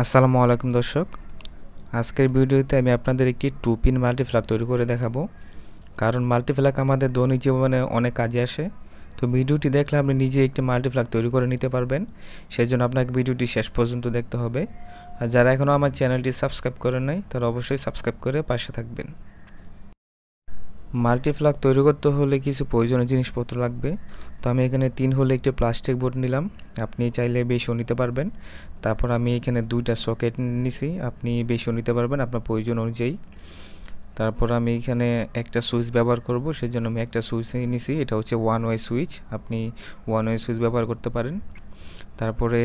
আসসালামু আলাইকুম দর্শক, আজকের ভিডিওতে আমি আপনাদের একটি টু পিন মাল্টিপ্লাগ তৈরি করে দেখাবো। কারণ মাল্টিপ্লাগ আমাদের দৈনিক জীবনে অনেক কাজে আসে। তো ভিডিওটি দেখলে আপনি নিজে একটি মাল্টিপ্লাগ তৈরি করে নিতে পারবেন। সেজন্য আপনাকে ভিডিওটি শেষ পর্যন্ত দেখতে হবে। আর যারা এখনও আমার চ্যানেলটি সাবস্ক্রাইব করেন নাই তারা অবশ্যই সাবস্ক্রাইব করে পাশে থাকবেন। মাল্টিপ্লাগ তৈরি করতে হলে কিছু প্রয়োজনীয় জিনিসপত্র লাগবে। তো আমি এখানে 3 হলে একটি প্লাস্টিক বোর্ড নিলাম, আপনি চাইলে বেশিও নিতে পারবেন। তারপর আমি এখানে 2টা সকেট নিছি, আপনি বেশিও নিতে পারবেন আপনার প্রয়োজন অনুযায়ী। তারপর আমি এখানে একটা সুইচ ব্যবহার করব, সেজন্য আমি একটা সুইচ নিছি, এটা হচ্ছে ওয়ান ওয়ে সুইচ, আপনি ওয়ান ওয়ে সুইচ ব্যবহার করতে পারেন। তারপরে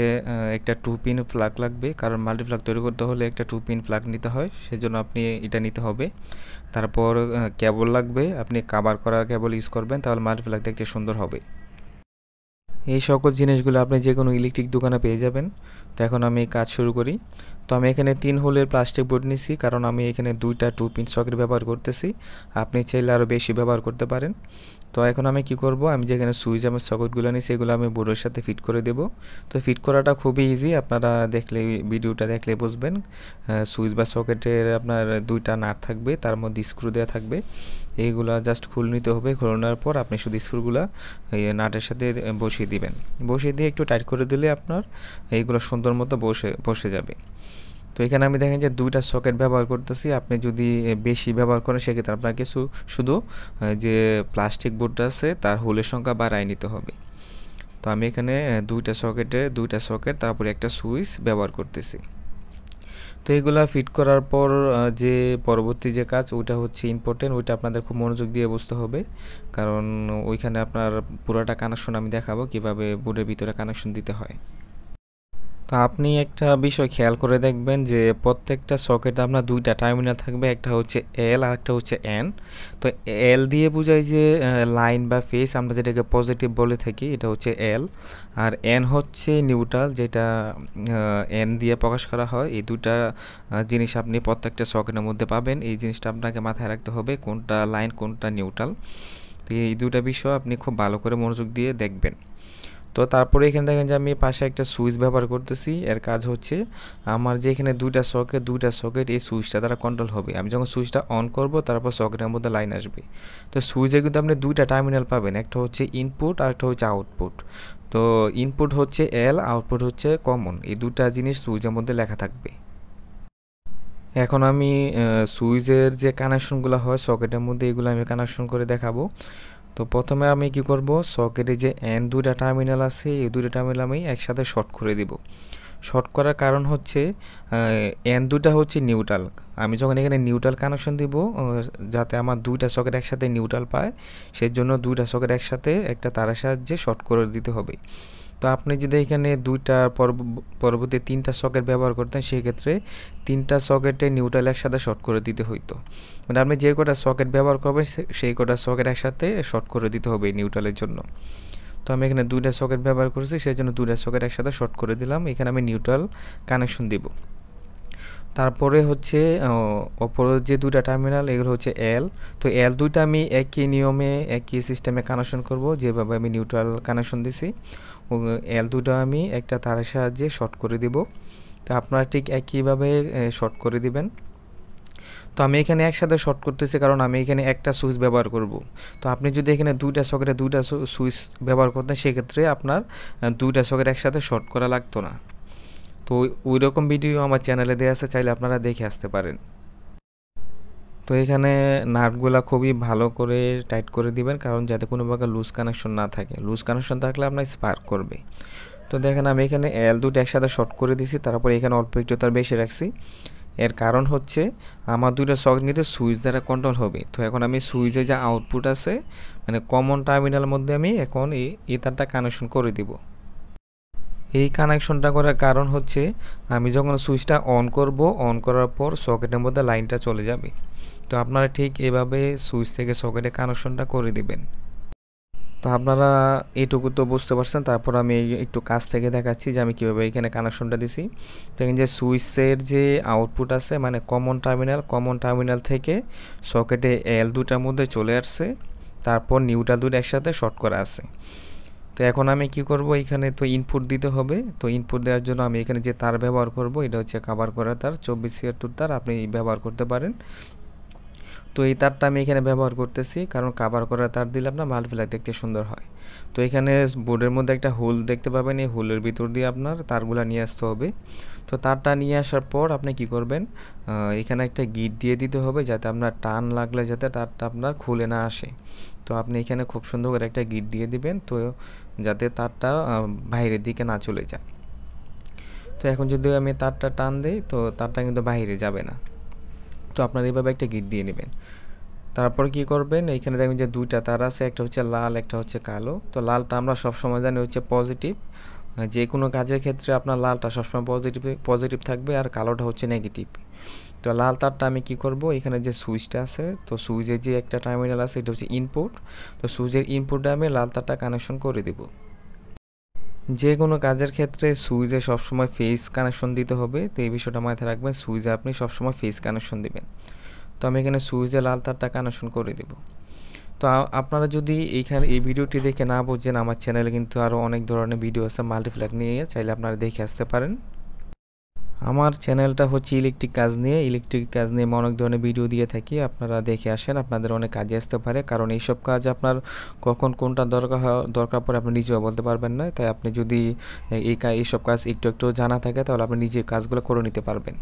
একটা টু পিন প্লাগ লাগবে, কারণ মাল্টিপ্লাগ তৈরি করতে হলে একটা টু পিন প্লাগ নিতে হয়, সেজন্য আপনি এটা নিতে হবে। তারপর কেবল লাগবে, আপনি কভার করা কেবল ইউজ করবেন, তাহলে মাল্টিপ্লাগ দেখতে সুন্দর হবে। এই সকল জিনিসগুলো আপনি যে কোনো ইলেকট্রিক দোকানে পেয়ে যাবেন। তো এখন আমি কাজ শুরু করি। তো আমি এখানে 3 হোলের প্লাস্টিক বোর্ড নিছি, কারণ আমি এখানে 2টা টু পিন সকেট ব্যবহার করতেছি, আপনি চাইলে আরও বেশি ব্যবহার করতে পারেন। তো এখন আমি কি করব, আমি যেখানে সুইচ আমার সকেটগুলো নিছি এগুলো আমি বোর্ডের সাথে ফিট করে দেব। তো ফিট করাটা খুবই ইজি, আপনারা দেখলে ভিডিওটা দেখলে বুঝবেন। সুইচ বা সকেটের আপনার 2টা নাট থাকবে, তার মধ্যে স্ক্রু দেওয়া থাকবে, এইগুলা জাস্ট খুলে নিতে হবে। খুলে নেওয়ার পর আপনি শুধু স্ক্রুগুলা এই নাটের সাথে বসিয়ে দিবেন। বসিয়ে দিয়ে একটু টাইট করে দিলে আপনার এইগুলো সুন্দর মতো বসে যাবে। তো এখানে আমি দেখেন যে 2টা সকেট ব্যবহার করতেছি, আপনি যদি বেশি ব্যবহার করেন সেক্ষেত্রে আপনাকে শুধু যে প্লাস্টিক বোর্ডটা আছে তার হোলের সংখ্যা বাড়ায় নিতে হবে। তো আমি এখানে 2টা সকেট তারপরে একটা সুইচ ব্যবহার করতেছি। তো এগুলা ফিট করার পর যে পরবর্তী যে কাজ ওইটা হচ্ছে ইম্পর্টেন্ট, ওইটা আপনাদের খুব মনোযোগ দিয়ে বুঝতে হবে, কারণ ওইখানে আপনার পুরোটা কানেকশন আমি দেখাবো কিভাবে বোর্ডের ভিতরে কানেকশন দিতে হয়। তো আপনি একটা বিষয় খেয়াল করে দেখবেন যে প্রত্যেকটা সকেটে আপনার 2টা টার্মিনাল থাকবে, একটা হচ্ছে এল আর একটা হচ্ছে এন। তো এল দিয়ে বোঝায় যে লাইন বা ফেস, আমরা যেটাকে পজিটিভ বলে থাকি, এটা হচ্ছে এল। আর এন হচ্ছে নিউট্রাল, যেটা এন দিয়ে প্রকাশ করা হয়। এই 2টা জিনিস আপনি প্রত্যেকটা সকেটের মধ্যে পাবেন, এই জিনিসটা আপনাকে মাথায় রাখতে হবে কোনটা লাইন কোনটা নিউট্রাল। তো এই 2টা বিষয় আপনি খুব ভালো করে মনোযোগ দিয়ে দেখবেন। তো তারপরে এখানে দেখেন যে আমি পাশে একটা সুইচ ব্যবহার করতেছি, এর কাজ হচ্ছে আমার যে এখানে 2টা সকেট এই সুইচটা দ্বারা কন্ট্রোল হবে। আমি যখন সুইচটা অন করব তারপর সকেটের মধ্যে লাইন আসবে। তো সুইচে কিন্তু আপনি 2টা টার্মিনাল পাবেন, একটা হচ্ছে ইনপুট আর একটা হচ্ছে আউটপুট। তো ইনপুট হচ্ছে এল, আউটপুট হচ্ছে কমন, এই 2টা জিনিস সুইচের মধ্যে লেখা থাকবে। এখন আমি সুইচের যে কানেকশনগুলো হয় সকেটের মধ্যে এগুলো আমি কানেকশন করে দেখাবো। তো প্রথমে আমি কি করব, সকেটে যে এন 2টা টার্মিনাল আছে এই 2টা টার্মিনাল আমি একসাথে শর্ট করে দিব। শর্ট করার কারণ হচ্ছে এন 2টা হচ্ছে নিউট্রাল, আমি যখন এখানে নিউট্রাল কানেকশন দিব যাতে আমার 2টা সকেট একসাথে নিউট্রাল পায়, সেই জন্য 2টা সকেট একসাথে একটা তারের সাহায্যে শর্ট করে দিতে হবে। তো আপনি যদি এখানে 2টা পরবর্তী 3টা সকেট ব্যবহার করতেন সেক্ষেত্রে 3টা সকেটে নিউট্রাল একসাথে শর্ট করে দিতে হইতো। মানে আপনি যে কটা সকেট ব্যবহার করবেন সেই কটা সকেট একসাথে শর্ট করে দিতে হবে নিউট্রালের জন্য। তো আমি এখানে 2টা সকেট ব্যবহার করেছি, সেই জন্য 2টা সকেট একসাথে শর্ট করে দিলাম, এখানে আমি নিউট্রাল কানেকশন দিব। তারপরে হচ্ছে অপরের যে 2টা টার্মিনাল এগুলো হচ্ছে এল। তো এল 2টা আমি একই নিয়মে একই সিস্টেমে কানেকশন করব যেভাবে আমি নিউট্রাল কানেকশন দিছি। এল 2টা আমি একটা তারের সাহায্যে শর্ট করে দিব। তো আপনারা ঠিক একইভাবে শর্ট করে দিবেন। তো আমি এখানে একসাথে শর্ট করতেছি কারণ আমি এখানে একটা সুইচ ব্যবহার করব। তো আপনি যদি এখানে 2টা সকেটে 2টা সুইচ ব্যবহার করতেন সেক্ষেত্রে আপনার 2টা সকেট একসাথে শর্ট করা লাগতো না। তো ওই রকম ভিডিও আমার চ্যানেলে দেওয়া আছে, চাইলে আপনারা দেখে আসতে পারেন। তো এখানে নাটগুলা খুবই ভালো করে টাইট করে দিবেন, কারণ যাতে কোনো প্রকার লুজ কানেকশন না থাকে, লুজ কানেকশন থাকলে আপনার স্পার্ক করবে। তো দেখেন আমি এখানে এল 2টা একসাথে শর্ট করে দিছি, তারপর এখানে অল্প একটু তার বেশি রাখছি। এর কারণ হচ্ছে আমার 2টা সকেট কিন্তু সুইচ দ্বারা কন্ট্রোল হবে। তো এখন আমি সুইচে যে আউটপুট আছে মানে কমন টার্মিনালের মধ্যে আমি এখন এই তারটা কানেকশন করে দিব। এই কানেকশনটা করার কারণ হচ্ছে আমি যখন সুইচটা অন করব, অন করার পর সকেটের মধ্যে লাইনটা চলে যাবে। তো আপনারা ঠিক এভাবে সুইচ থেকে সকেটে কানেকশনটা করে দিবেন। তো আপনারা এইটুকু তো বুঝতে পারছেন, তারপর আমি একটু কাছ থেকে দেখাচ্ছি যে আমি কীভাবে এখানে কানেকশনটা দিছি। দেখেন যে সুইচের যে আউটপুট আছে মানে কমন টার্মিনাল থেকে সকেটে এল 2টার মধ্যে চলে আসছে, তারপর নিউট্রাল 2টা একসাথে শর্ট করা আছে। তো তো এখন আমি কি করব, এখানে তো ইনপুট দিতে হবে। তো ইনপুট দেওয়ার জন্য আমি এখানে যে তার ব্যবহার করব এটা হচ্ছে কভার করা তার 2476 তার, আপনি ব্যবহার করতে পারেন। তো এই তারটা আমি এখানে ব্যবহার করতেছি, কারণ কভার করা তার দিলে আপনার মাল্টিপ্লাই দেখতে সুন্দর হয়। তো এখানে বোর্ডের মধ্যে একটা হোল দেখতে পাবেন, এই হোলের ভিতর দিয়ে আপনার তারগুলা নিয়ে আসতে হবে। তো তারটা নিয়ে আসার পর আপনি কি করবেন, এখানে একটা গিট দিয়ে দিতে হবে, যাতে আপনার টান লাগলে যাতে তারটা আপনার খুলে না আসে। তো আপনি এখানে খুব সুন্দর করে একটা গিট দিয়ে দিবেন, তো যাতে তারটা বাইরের দিকে না চলে যায়। তো এখন যদি আমি তারটা টান দিই, তো তারটা কিন্তু বাইরে যাবে না। তো আপনার এইভাবে একটা গিট দিয়ে নেবেন। তারপর কি করবেন, এইখানে দেখবেন যে দুইটা তার আছে, একটা হচ্ছে লাল, একটা হচ্ছে কালো। তো লালটা আমরা সবসময় জানি হচ্ছে পজিটিভ, যে কোনো কাজের ক্ষেত্রে আপনার লালটা সবসময় পজিটিভ থাকবে, আর কালোটা হচ্ছে নেগেটিভ। তো লাল তারটা আমি কি করব, এখানে যে সুইচটা আছে, তো সুইচের যে একটা টার্মিনাল আছে এটা হচ্ছে ইনপুট। তো সুইচের ইনপুটে আমি লাল তারটা কানেকশন করে দেব। যে কোনো কাজের ক্ষেত্রে সুইচে সবসময় ফেজ কানেকশন দিতে হবে, তো এই বিষয়টা মাথায় রাখবেন, সুইচে আপনি সবসময় ফেজ কানেকশন দিবেন। তো আমি এখানে সুইচে লাল তারটা কানেকশন করে দেব। তো আপনারা যদি এইখানে এই ভিডিওটি দেখে না বোঝেন, আমার চ্যানেলে কিন্তু আরও অনেক ধরনের ভিডিও আছে মাল্টিপ্লাগ নিয়ে, চাইলে আপনারা দেখে আসতে পারেন। আমার চ্যানেলটা হচ্ছে ইলেকট্রিক কাজ নিয়ে আমি অনেক ধরনের ভিডিও দিয়ে থাকি, আপনারা দেখে আসেন, আপনাদের অনেক কাজে আসতে পারে। কারণ এইসব কাজ আপনার কখন কোনটা দরকার পড়ে আপনি নিজেও বলতে পারবেন না। তাই আপনি যদি এইসব কাজ একটু জানা থাকে, তাহলে আপনি নিজে কাজগুলো করে নিতে পারবেন।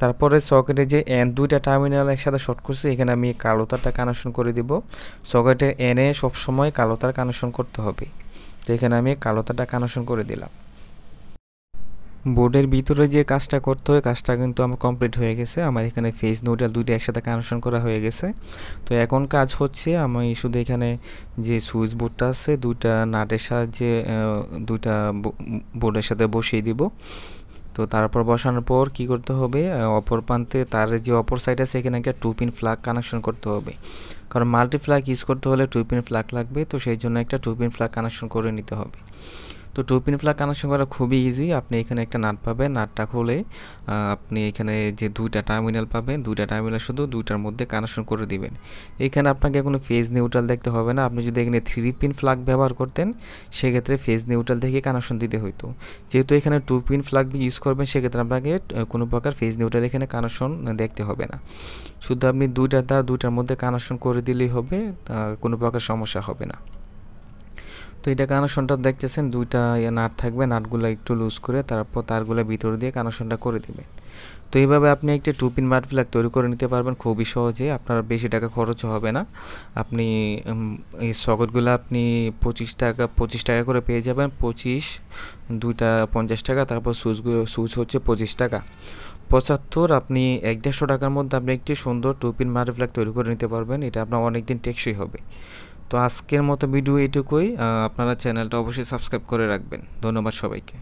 তারপরে সকেটে যে দুইটা টার্মিনাল একসাথে শর্ট করছি, এখানে আমি কালো তারটা কানেকশন করে দিব। সকেটের এনে সবসময় কালো তার কানেকশন করতে হবে। তো এখানে আমি কালো তারটা কানেকশন করে দিলাম। বোর্ডের ভিতরে যে কাজটা করতে হয়, কাজটা কিন্তু আমার কমপ্লিট হয়ে গেছে। আমার এখানে ফেজ নিউট্রাল দুইটা একসাথে কানেকশন করা হয়ে গেছে। তো এখন কাজ হচ্ছে, আমি শুধু এখানে যে সুইচ বোর্ডটা আছে দুইটা নাটের সাহায্যে দুইটা বোর্ডের সাথে বসিয়ে দিব। তো তারপর বসানোর পর কি করতে হবে, অপর প্রান্তে তার যে অপর সাইড আছে এখানে একটা 2 পিন প্লাগ কানেকশন করতে হবে, কারণ মাল্টি প্লাগ ইউজ করতে হলে 2 পিন প্লাগ লাগবে। তো সেই জন্য একটা 2 পিন প্লাগ কানেকশন করে নিতে হবে। তো 2 পিন প্লাগ কানেকশন করা খুবই ইজি। আপনি এখানে একটা নাট পাবেন, নাটটা খুলে আপনি এখানে যে দুইটা টার্মিনাল পাবেন, দুইটা টার্মিনাল শুধু দুইটার মধ্যে কানেকশন করে দিবেন। এখানে আপনাকে কোনো ফেজ নিউট্রাল দেখতে হবে না। আপনি যদি এখানে 3 পিন প্লাগ ব্যবহার করতেন, সেক্ষেত্রে ফেজ নিউট্রাল দেখে কানেকশন দিতে হতো। যেহেতু এখানে 2 পিন প্লাগ ইউজ করবেন, সেক্ষেত্রে আপনাকে কোনো প্রকার ফেজ নিউট্রাল এখানে কানেকশন দেখতে হবে না। শুধু আপনি দুইটার মধ্যে কানেকশন করে দিলেই হবে, কোনো প্রকার সমস্যা হবে না। তো এটা কানেকশনটা দেখতেছেন, দুইটা নাট থাকবে, নাটগুলো একটু লুজ করে তারপর তারগুলো ভিতর দিয়ে কানেকশনটা করে দেবেন। তো এইভাবে আপনি একটা 2 পিন মাল্টি প্লাগ তৈরি করে নিতে পারবেন খুবই সহজে, আপনার বেশি টাকা খরচ হবে না। আপনি এই সকেটগুলো আপনি 25 টাকা করে পেয়ে যাবেন, 25 দুইটা 50 টাকা। তারপর সুইচ হচ্ছে 25 টাকা, 75 আপনি 150 টাকার মধ্যে আপনি একটি সুন্দর 2 পিন মাল্টি প্লাগ তৈরি করে নিতে পারবেন। এটা আপনার অনেকদিন টেকসই হবে। তো আজকের মতো ভিডিও এটুকুই। আপনারা চ্যানেলটা অবশ্যই সাবস্ক্রাইব করে রাখবেন। ধন্যবাদ সবাইকে।